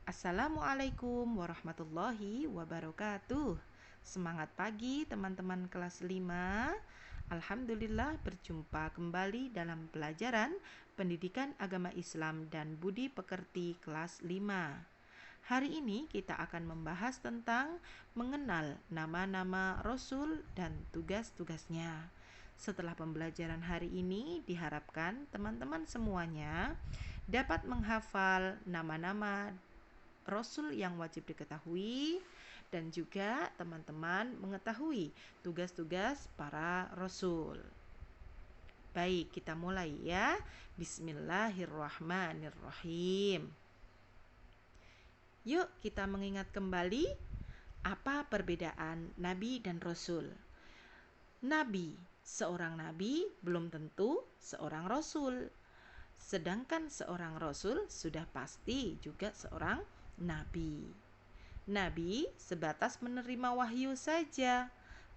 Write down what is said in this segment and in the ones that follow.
Assalamualaikum warahmatullahi wabarakatuh. Semangat pagi teman-teman kelas 5. Alhamdulillah berjumpa kembali dalam pelajaran Pendidikan Agama Islam dan Budi Pekerti kelas 5. Hari ini kita akan membahas tentang mengenal nama-nama Rasul dan tugas-tugasnya. Setelah pembelajaran hari ini, diharapkan teman-teman semuanya dapat menghafal nama-nama Rasul yang wajib diketahui dan juga teman-teman mengetahui tugas-tugas para Rasul. Baik, kita mulai ya. Bismillahirrahmanirrahim. Yuk kita mengingat kembali apa perbedaan Nabi dan Rasul. Seorang nabi belum tentu seorang rasul. Sedangkan seorang rasul sudah pasti juga seorang nabi. Nabi sebatas menerima wahyu saja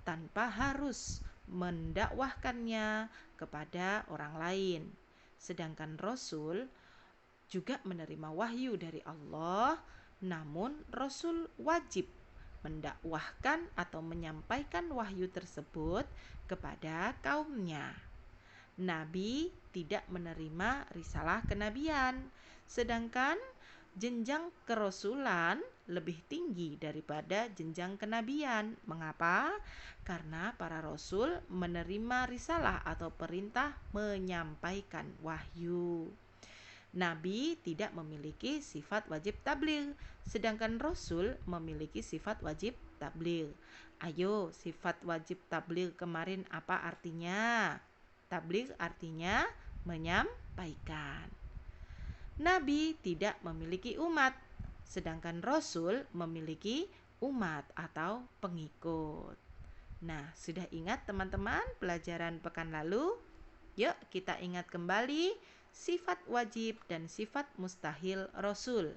tanpa harus mendakwahkannya kepada orang lain. Sedangkan rasul juga menerima wahyu dari Allah, namun rasul wajib mendakwahkan atau menyampaikan wahyu tersebut kepada kaumnya. Nabi tidak menerima risalah kenabian, sedangkan jenjang kerasulan lebih tinggi daripada jenjang kenabian. Mengapa? Karena para rasul menerima risalah atau perintah menyampaikan wahyu. Nabi tidak memiliki sifat wajib tabligh, sedangkan Rasul memiliki sifat wajib tabligh. Ayo, sifat wajib tabligh kemarin apa artinya? Tabligh artinya menyampaikan. Nabi tidak memiliki umat, sedangkan Rasul memiliki umat atau pengikut. Nah, sudah ingat teman-teman pelajaran pekan lalu? Yuk kita ingat kembali sifat wajib dan sifat mustahil Rasul.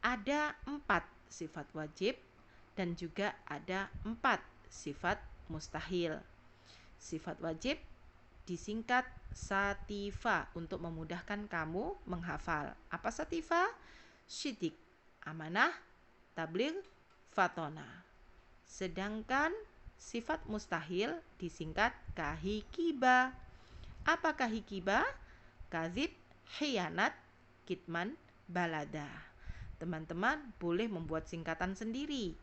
Ada 4 sifat wajib dan juga ada 4 sifat mustahil. Sifat wajib disingkat Satifah untuk memudahkan kamu menghafal. Apa Satifah? Syidik, amanah, tabligh, fatona. Sedangkan sifat mustahil disingkat Kahikibah. Apa Kahikibah? Kadzib, khianat, kitman, balada. Teman-teman boleh membuat singkatan sendiri,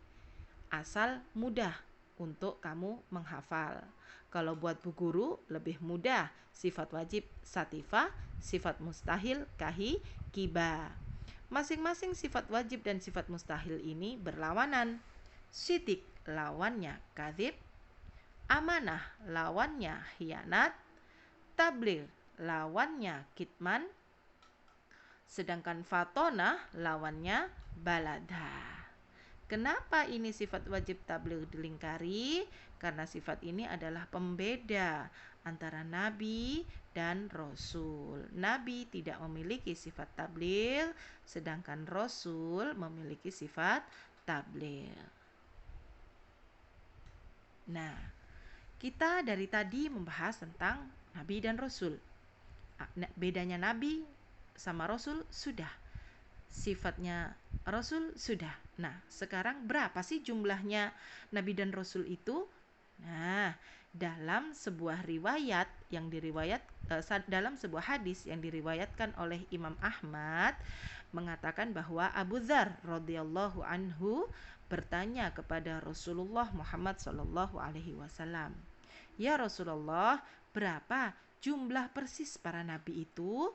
asal mudah untuk kamu menghafal. Kalau buat bu guru lebih mudah, sifat wajib satifah, sifat mustahil kahikibah. Masing-masing sifat wajib dan sifat mustahil ini berlawanan. Syidik lawannya kadzib, amanah lawannya khianat, tabligh lawannya kitman, sedangkan fatona lawannya balada. Kenapa ini sifat wajib tabligh dilingkari? Karena sifat ini adalah pembeda antara nabi dan rasul. Nabi tidak memiliki sifat tabligh, sedangkan rasul memiliki sifat tabligh. Nah, kita dari tadi membahas tentang nabi dan rasul. Bedanya nabi sama rasul sudah, sifatnya rasul sudah. Nah, sekarang berapa sih jumlahnya nabi dan rasul itu? Nah, dalam sebuah riwayat yang dalam sebuah hadis yang diriwayatkan oleh Imam Ahmad mengatakan bahwa Abu Dzar radhiyallahu anhu bertanya kepada Rasulullah Muhammad sallallahu alaihi wasallam, "Ya Rasulullah, berapa jumlah persis para nabi itu?"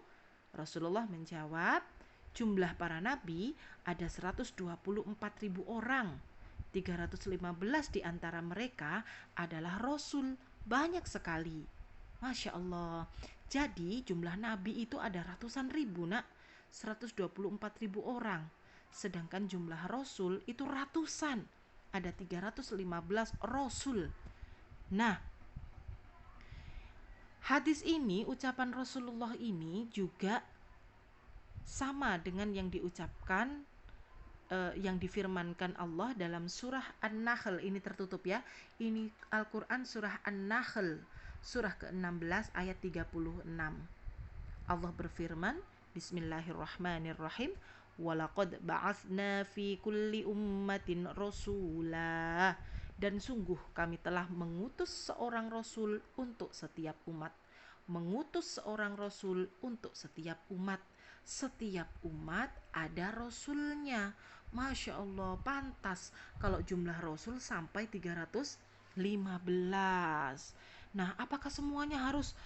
Rasulullah menjawab, jumlah para nabi ada 124.000 orang. 315 di antara mereka adalah rasul. Banyak sekali. Masya Allah. Jadi jumlah nabi itu ada ratusan ribu, nak. 124.000 orang. Sedangkan jumlah rasul itu ratusan. Ada 315 rasul. Nah, hadis ini, ucapan Rasulullah ini juga sama dengan yang diucapkan, yang difirmankan Allah dalam surah An-Nahl. Ini tertutup ya. Ini Al-Quran surah An-Nahl, surah ke-16 ayat 36. Allah berfirman, Bismillahirrahmanirrahim, walaqad ba'atsna fi kulli ummatin rasula, dan sungguh kami telah mengutus seorang rasul untuk setiap umat. Mengutus seorang rasul untuk setiap umat. Setiap umat ada rasulnya. Masya Allah, pantas kalau jumlah rasul sampai 315. Nah, apakah semuanya harus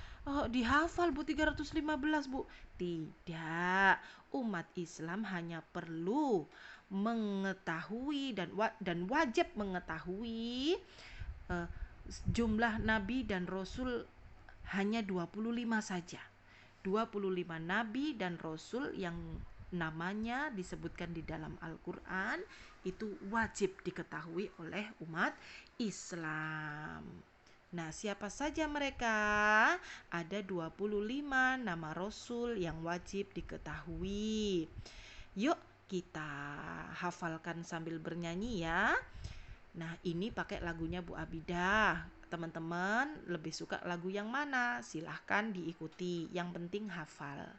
dihafal Bu 315 Bu? Tidak. Umat Islam hanya perlu mengetahui dan wajib mengetahui uh, jumlah nabi dan rasul hanya 25 saja. 25 nabi dan rasul yang namanya disebutkan di dalam Al-Quran itu wajib diketahui oleh umat Islam. Nah, siapa saja mereka? Ada 25 nama rasul yang wajib diketahui. Yuk kita hafalkan sambil bernyanyi ya. Nah, ini pakai lagunya Bu Abidah. Teman-teman lebih suka lagu yang mana? Silahkan diikuti. Yang penting hafal.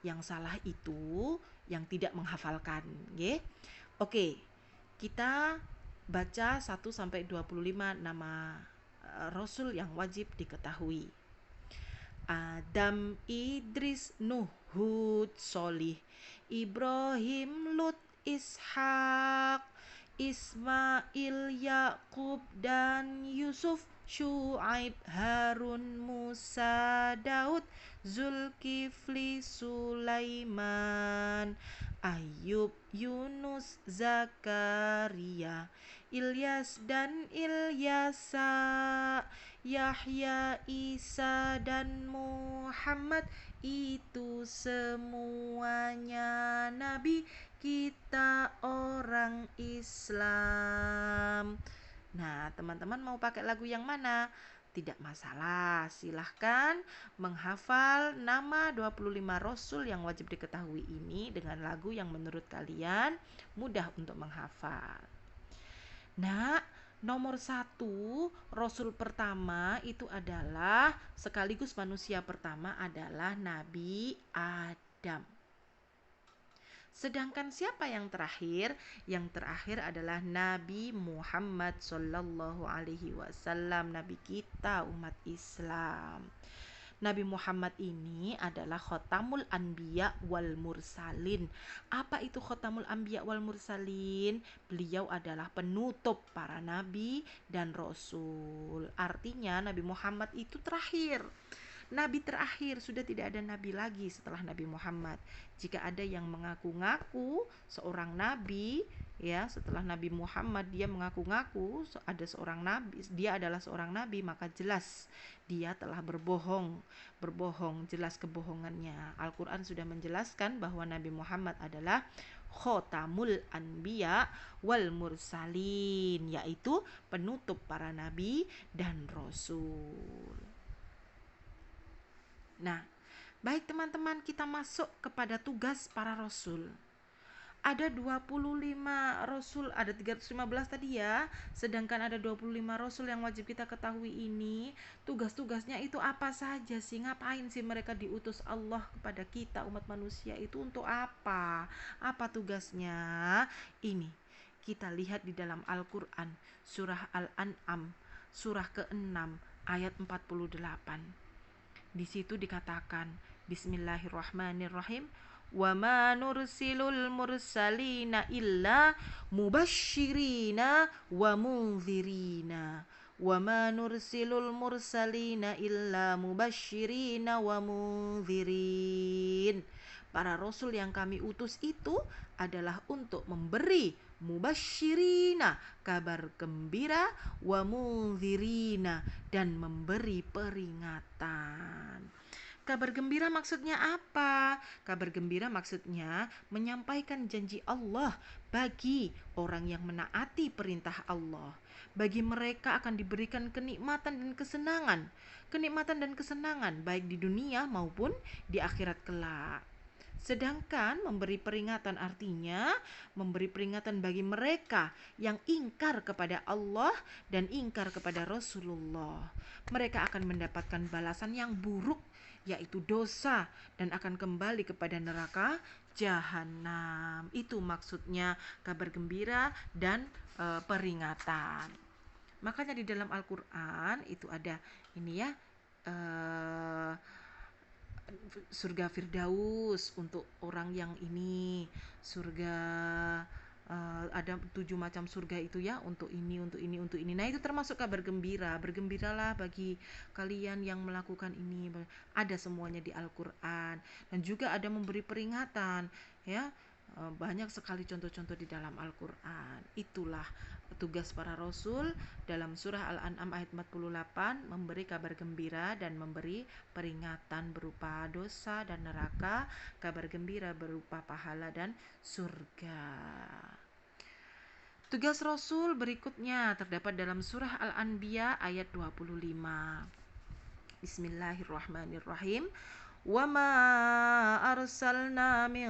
Yang salah itu yang tidak menghafalkan, nggih. Oke. Kita baca 1 sampai 25 nama rasul yang wajib diketahui. Adam, Idris, Nuh, Hud, Solih, Ibrahim, Lut, Ishak, Ismail, Yakub, dan Yusuf, Syuaib, Harun, Musa, Daud, Zulkifli, Sulaiman, Ayub, Yunus, Zakaria, Ilyas dan Ilyasa, Yahya, Isa dan Muhammad. Itu semuanya nabi, kita orang Islam. Nah, teman-teman mau pakai lagu yang mana? Tidak masalah, silahkan menghafal nama 25 rasul yang wajib diketahui ini dengan lagu yang menurut kalian mudah untuk menghafal. Nah, nomor 1, rasul pertama itu adalah sekaligus manusia pertama adalah Nabi Adam. Sedangkan siapa yang terakhir? Yang terakhir adalah Nabi Muhammad Sallallahu Alaihi Wasallam, Nabi kita umat Islam. Nabi Muhammad ini adalah Khotamul Anbiya wal Mursalin. Apa itu Khotamul Anbiya wal Mursalin? Beliau adalah penutup para nabi dan rasul. Artinya Nabi Muhammad itu terakhir. Nabi terakhir, sudah tidak ada nabi lagi setelah Nabi Muhammad. Jika ada yang mengaku-ngaku seorang nabi, ya, setelah Nabi Muhammad dia mengaku-ngaku ada seorang nabi, dia adalah seorang nabi, maka jelas dia telah berbohong, jelas kebohongannya. Al-Quran sudah menjelaskan bahwa Nabi Muhammad adalah Khotamul Anbiya wal Mursalin, yaitu penutup para nabi dan rasul. Nah, baik teman-teman, kita masuk kepada tugas para rasul. Ada 25 rasul, ada 315 tadi ya. Sedangkan ada 25 rasul yang wajib kita ketahui ini. Tugas-tugasnya itu apa saja sih? Ngapain sih mereka diutus Allah kepada kita umat manusia itu untuk apa? Apa tugasnya? Ini kita lihat di dalam Al-Quran, surah Al-An'am, surah ke-6 ayat 48. Di situ dikatakan, Bismillahirrahmanirrahim, wa ma nursilul mursalina illa mubashshirina wa munzirina. Wa ma nursilul mursalina illa mubashshirina wa munzirin. Para rasul yang kami utus itu adalah untuk memberi mubashshirina, kabar gembira, wa munzirina, dan memberi peringatan. Kabar gembira maksudnya apa? Kabar gembira maksudnya menyampaikan janji Allah bagi orang yang menaati perintah Allah. Bagi mereka akan diberikan kenikmatan dan kesenangan. Kenikmatan dan kesenangan baik di dunia maupun di akhirat kelak. Sedangkan memberi peringatan artinya memberi peringatan bagi mereka yang ingkar kepada Allah dan ingkar kepada Rasulullah. Mereka akan mendapatkan balasan yang buruk, yaitu dosa, dan akan kembali kepada neraka jahanam. Itu maksudnya kabar gembira dan peringatan. Makanya di dalam Al-Qur'an itu ada ini ya, surga Firdaus untuk orang yang ini, surga ada 7 macam surga itu ya, untuk ini, untuk ini, untuk ini. Nah, itu termasuk kabar gembira. Bergembiralah bagi kalian yang melakukan ini. Ada semuanya di Al-Qur'an. Dan juga ada memberi peringatan ya. Banyak sekali contoh-contoh di dalam Al-Qur'an. Itulah tugas para rasul dalam surah Al-An'am ayat 48, memberi kabar gembira dan memberi peringatan berupa dosa dan neraka, kabar gembira berupa pahala dan surga. Tugas rasul berikutnya terdapat dalam surah Al-Anbiya ayat 25. Bismillahirrahmanirrahim. Wa ma arsalna min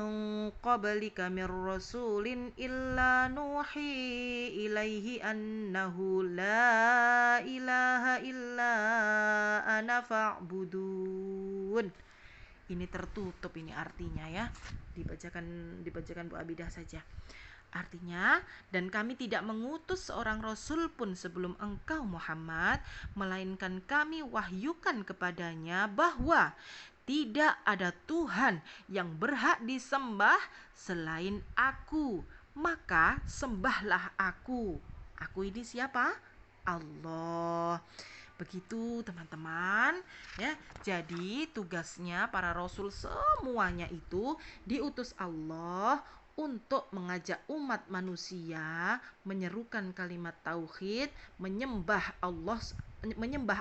qablika min rasulin illa nuhi ilaihi annahu la ilaha illa ana fa'budun. Ini tertutup ini artinya ya. Dibacakan Bu Abidah saja. Artinya, dan kami tidak mengutus seorang rasul pun sebelum engkau Muhammad, melainkan kami wahyukan kepadanya bahwa tidak ada Tuhan yang berhak disembah selain aku, maka sembahlah aku. Aku ini siapa? Allah. Begitu teman-teman ya. Jadi tugasnya para rasul semuanya itu diutus Allah untuk mengajak umat manusia menyerukan kalimat tauhid, menyembah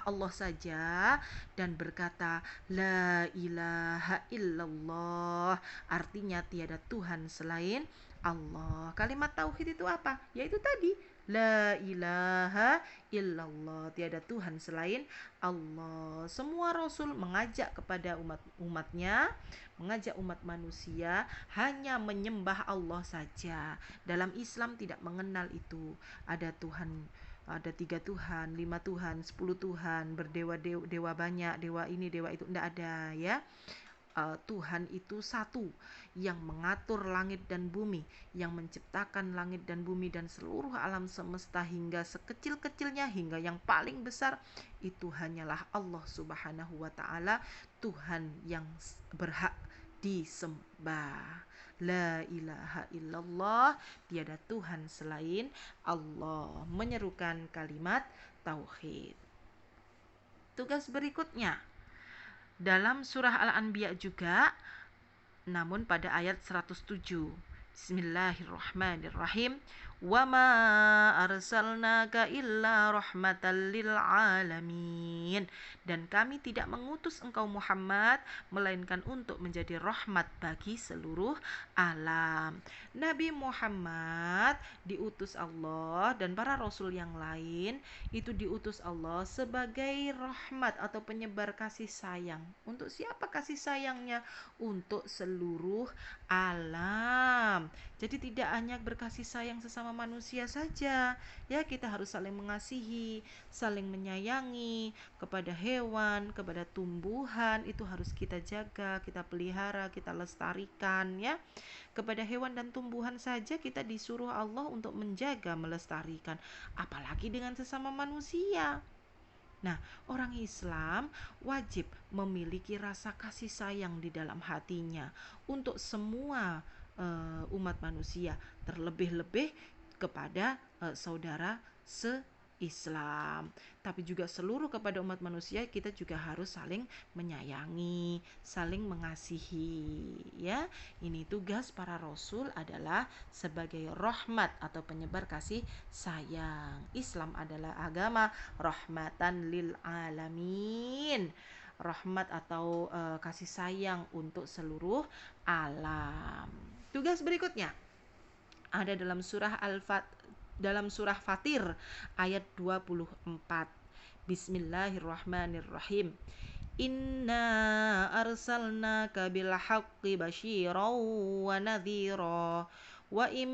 Allah saja dan berkata la ilaha illallah, artinya tiada Tuhan selain Allah. Kalimat tauhid itu apa? Yaitu tadi la ilaha illallah, tiada Tuhan selain Allah. Semua rasul mengajak kepada umatnya, mengajak umat manusia hanya menyembah Allah saja. Dalam Islam tidak mengenal itu. Ada Tuhan, ada 3 Tuhan, 5 Tuhan, 10 Tuhan, berdewa banyak, dewa ini, dewa itu, tidak ada ya. Tuhan itu satu yang mengatur langit dan bumi, yang menciptakan langit dan bumi dan seluruh alam semesta hingga sekecil-kecilnya hingga yang paling besar, itu hanyalah Allah Subhanahu wa taala, Tuhan yang berhak disembah. La ilaha illallah, tiada Tuhan selain Allah. Menyerukan kalimat tauhid. Tugas berikutnya dalam surah Al-Anbiya juga, namun pada ayat 107. Bismillahirrahmanirrahim. Wa ma arsalnaka illa rahmatan lil alamin. Dan kami tidak mengutus engkau Muhammad melainkan untuk menjadi rahmat bagi seluruh alam. Nabi Muhammad diutus Allah dan para rasul yang lain itu diutus Allah sebagai rahmat atau penyebar kasih sayang. Untuk siapa kasih sayangnya? Untuk seluruh alam. Jadi tidak hanya berkasih sayang sesama manusia saja, ya, kita harus saling mengasihi, saling menyayangi kepada hewan, kepada tumbuhan, itu harus kita jaga, kita pelihara, kita lestarikan ya. Kepada hewan dan tumbuhan saja kita disuruh Allah untuk menjaga, melestarikan, apalagi dengan sesama manusia. Nah, orang Islam wajib memiliki rasa kasih sayang di dalam hatinya untuk semua umat manusia, terlebih-lebih kepada saudara se-Islam. Tapi juga seluruh kepada umat manusia kita juga harus saling menyayangi, saling mengasihi ya. Ini tugas para rasul adalah sebagai rahmat atau penyebar kasih sayang. Islam adalah agama rahmatan lil alamin. Rahmat atau kasih sayang untuk seluruh alam. Tugas berikutnya ada dalam surah Fatir ayat 24. Bismillahirrahmanirrahim. Inna arsalnaka bil haqqi basyiran wa nadhira wa im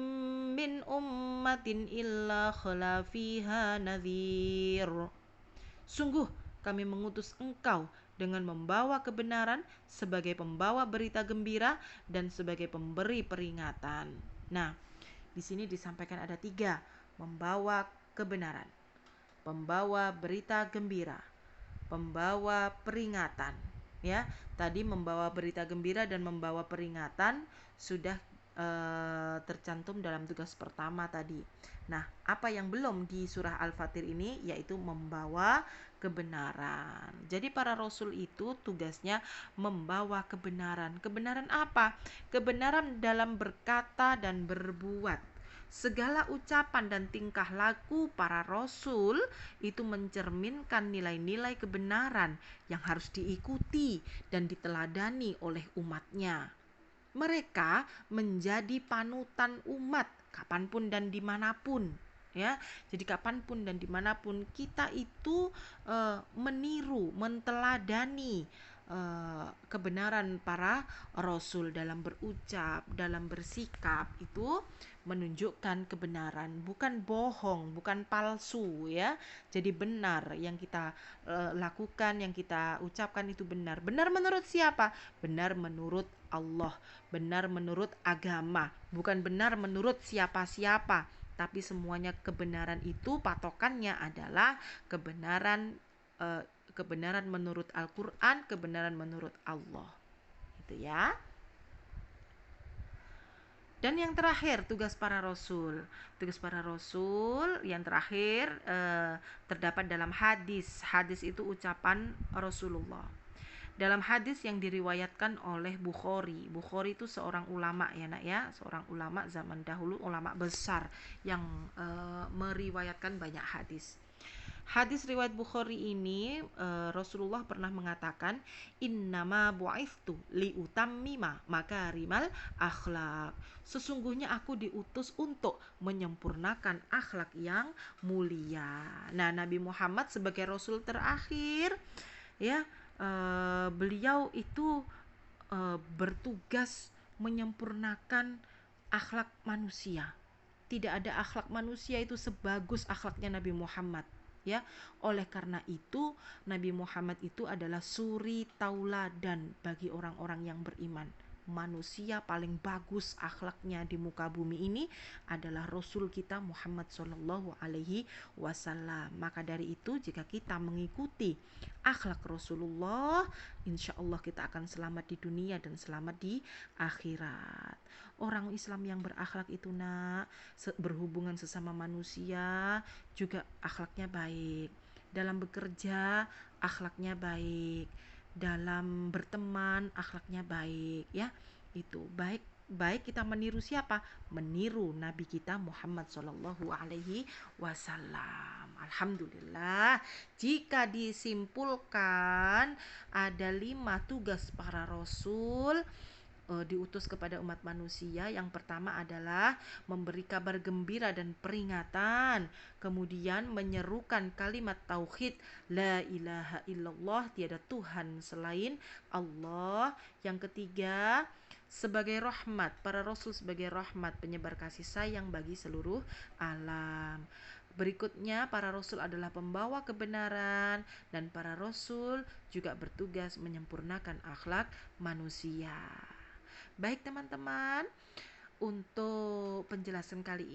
min ummatin illa khala fiha nadhir. Sungguh kami mengutus engkau dengan membawa kebenaran sebagai pembawa berita gembira dan sebagai pemberi peringatan. Nah, di sini disampaikan ada 3, membawa kebenaran, pembawa berita gembira, pembawa peringatan. Ya, tadi membawa berita gembira dan membawa peringatan sudah tercantum dalam tugas pertama tadi. Nah, apa yang belum di surah Al-Fatir ini yaitu membawa kebenaran. Jadi para rasul itu tugasnya membawa kebenaran. Kebenaran apa? Kebenaran dalam berkata dan berbuat. Segala ucapan dan tingkah laku para rasul itu mencerminkan nilai-nilai kebenaran yang harus diikuti dan diteladani oleh umatnya. Mereka menjadi panutan umat kapanpun dan dimanapun, ya. Jadi kapanpun dan dimanapun kita itu meniru, menteladani kebenaran para rasul dalam berucap, dalam bersikap, itu menunjukkan kebenaran, bukan bohong, bukan palsu, ya. Jadi benar yang kita lakukan, yang kita ucapkan itu benar. Benar menurut siapa? Benar menurut Allah, benar menurut agama, bukan benar menurut siapa-siapa, tapi semuanya kebenaran itu patokannya adalah kebenaran kebenaran menurut Al-Qur'an, kebenaran menurut Allah. Itu ya. Dan yang terakhir, tugas para rasul. Tugas para rasul yang terakhir terdapat dalam hadis. Hadis itu ucapan Rasulullah. Dalam hadis yang diriwayatkan oleh Bukhari. Bukhari itu seorang ulama ya nak ya, seorang ulama zaman dahulu, ulama besar yang meriwayatkan banyak hadis. Hadis riwayat Bukhari ini Rasulullah pernah mengatakan, innama bu'iftu liutammima makarimal akhlak. Sesungguhnya aku diutus untuk menyempurnakan akhlak yang mulia. Nah, Nabi Muhammad sebagai Rasul terakhir, ya, beliau itu bertugas menyempurnakan akhlak manusia. Tidak ada akhlak manusia itu sebagus akhlaknya Nabi Muhammad, ya. Oleh karena itu Nabi Muhammad itu adalah suri tauladan bagi orang-orang yang beriman. Manusia paling bagus akhlaknya di muka bumi ini adalah Rasul kita Muhammad Shallallahu Alaihi Wasallam. Maka dari itu jika kita mengikuti akhlak Rasulullah, insya Allah kita akan selamat di dunia dan selamat di akhirat. Orang Islam yang berakhlak itu nak, berhubungan sesama manusia juga akhlaknya baik. Dalam bekerja akhlaknya baik. Dalam berteman akhlaknya baik, ya. Itu baik kita meniru siapa? Meniru Nabi kita Muhammad Shallallahu Alaihi Wasallam. Alhamdulillah, jika disimpulkan ada 5 tugas para rasul diutus kepada umat manusia. Yang pertama adalah memberi kabar gembira dan peringatan, kemudian menyerukan kalimat tauhid, la ilaha illallah, tiada Tuhan selain Allah. Yang ketiga, sebagai rahmat, para rasul sebagai rahmat, penyebar kasih sayang bagi seluruh alam. Berikutnya, para rasul adalah pembawa kebenaran dan para rasul juga bertugas menyempurnakan akhlak manusia. Baik teman-teman, untuk penjelasan kali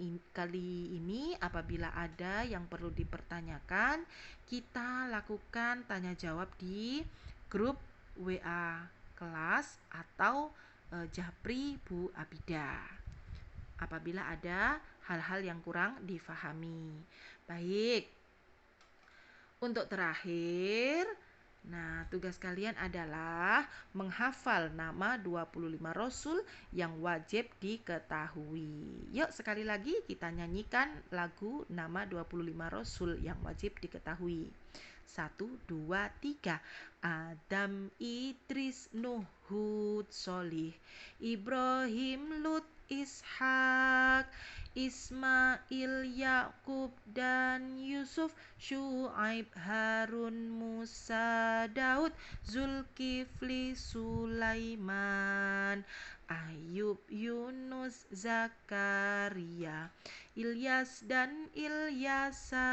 ini apabila ada yang perlu dipertanyakan, kita lakukan tanya jawab di grup WA kelas atau Japri Bu Abida apabila ada hal-hal yang kurang difahami. Baik, untuk terakhir, nah, tugas kalian adalah menghafal nama 25 rasul yang wajib diketahui. Yuk sekali lagi kita nyanyikan lagu nama 25 rasul yang wajib diketahui. 1, 2, 3. Adam, Idris, Nuh, Hud, Sholih, Ibrahim, Lut, Ishak, Ismail, Yakub, dan Yusuf, Syuaib, Harun, Musa, Daud, Zulkifli, Sulaiman, Ayub, Yunus, Zakaria, Ilyas dan Ilyasa,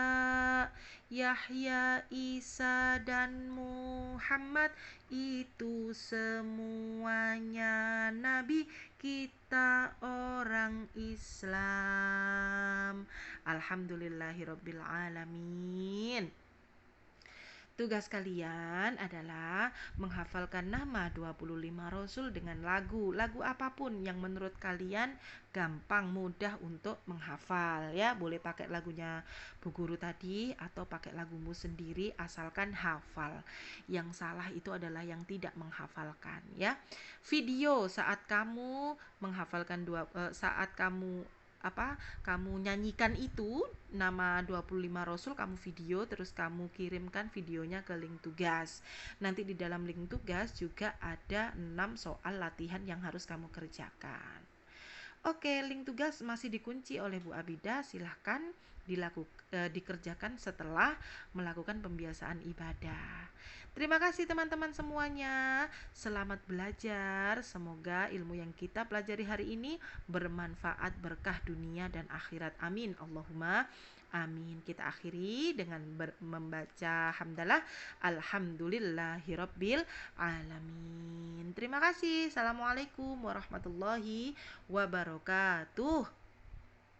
Yahya, Isa dan Muhammad, itu semuanya nabi, kita orang Islam. Alhamdulillahirabbil alamin. Tugas kalian adalah menghafalkan nama 25 rasul dengan lagu. Lagu apapun yang menurut kalian gampang, mudah untuk menghafal ya. Boleh pakai lagunya Bu Guru tadi atau pakai lagumu sendiri asalkan hafal. Yang salah itu adalah yang tidak menghafalkan ya. Video saat kamu menghafalkan saat kamu nyanyikan itu nama 25 rasul, kamu video terus kamu kirimkan videonya ke link tugas. Nanti di dalam link tugas juga ada 6 soal latihan yang harus kamu kerjakan. Oke, link tugas masih dikunci oleh Bu Abida, silahkan dikerjakan setelah melakukan pembiasaan ibadah. Terima kasih teman-teman semuanya. Selamat belajar. Semoga ilmu yang kita pelajari hari ini bermanfaat, berkah dunia dan akhirat. Amin. Allahumma amin. Kita akhiri dengan membaca hamdalah. Alhamdulillahirabbil alamin. Terima kasih. Assalamualaikum warahmatullahi wabarakatuh.